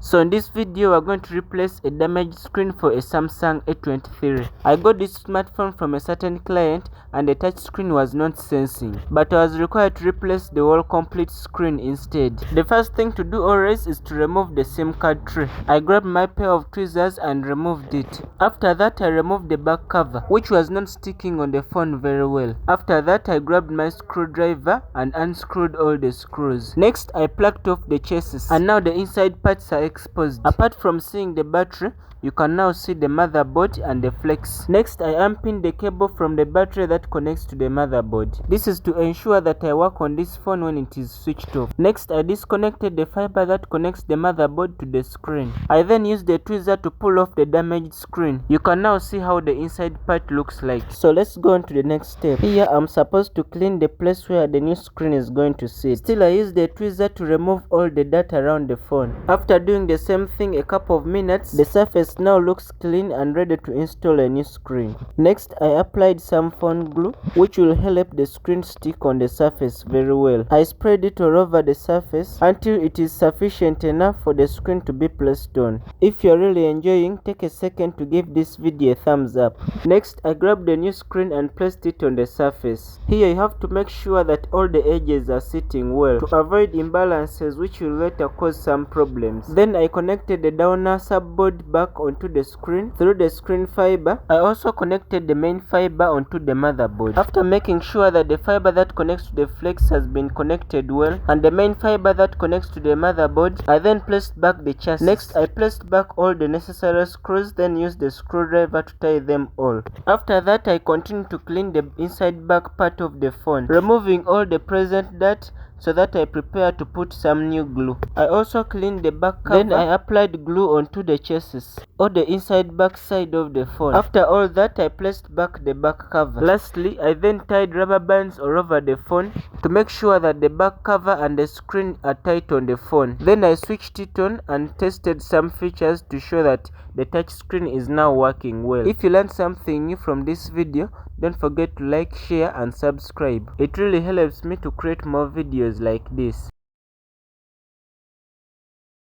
So in this video we're going to replace a damaged screen for a Samsung A23. I got this smartphone from a certain client and the touch screen was not sensing, but I was required to replace the whole complete screen instead. The first thing to do always is to remove the SIM card tray. I grabbed my pair of tweezers and removed it. After that I removed the back cover, which was not sticking on the phone very well. After that I grabbed my screwdriver and unscrewed all the screws. Next I plucked off the chassis, and now the inside parts are exposed. Apart from seeing the battery, you can now see the motherboard and the flex. Next I unpinned the cable from the battery that connects to the motherboard. This is to ensure that I work on this phone when it is switched off. Next I disconnected the fiber that connects the motherboard to the screen. I then used the tweezer to pull off the damaged screen. You can now see how the inside part looks like. So let's go on to the next step. Here I'm supposed to clean the place where the new screen is going to sit. Still I used the tweezer to remove all the dirt around the phone. After doing the same thing a couple of minutes, the surface now looks clean and ready to install a new screen. Next I applied some phone glue, which will help the screen stick on the surface very well. I spread it all over the surface until it is sufficient enough for the screen to be placed on. If you're really enjoying, take a second to give this video a thumbs up. Next I grabbed the new screen and placed it on the surface. Here you have to make sure that all the edges are sitting well to avoid imbalances which will later cause some problems. Then I connected the downer subboard back onto the screen through the screen fiber. I also connected the main fiber onto the motherboard. After making sure that the fiber that connects to the flex has been connected well and the main fiber that connects to the motherboard, I then placed back the chassis. Next I placed back all the necessary screws, then used the screwdriver to tie them all. After that I continued to clean the inside back part of the phone, removing all the present dirt so that I prepare to put some new glue. I also cleaned the back cover. Then I applied glue onto the chassis or the inside back side of the phone. After all that I placed back the back cover. Lastly I then tied rubber bands all over the phone to make sure that the back cover and the screen are tight on the phone. Then I switched it on and tested some features to show that the touch screen is now working well. If you learned something new from this video, don't forget to like, share and subscribe. It really helps me to create more videos like this.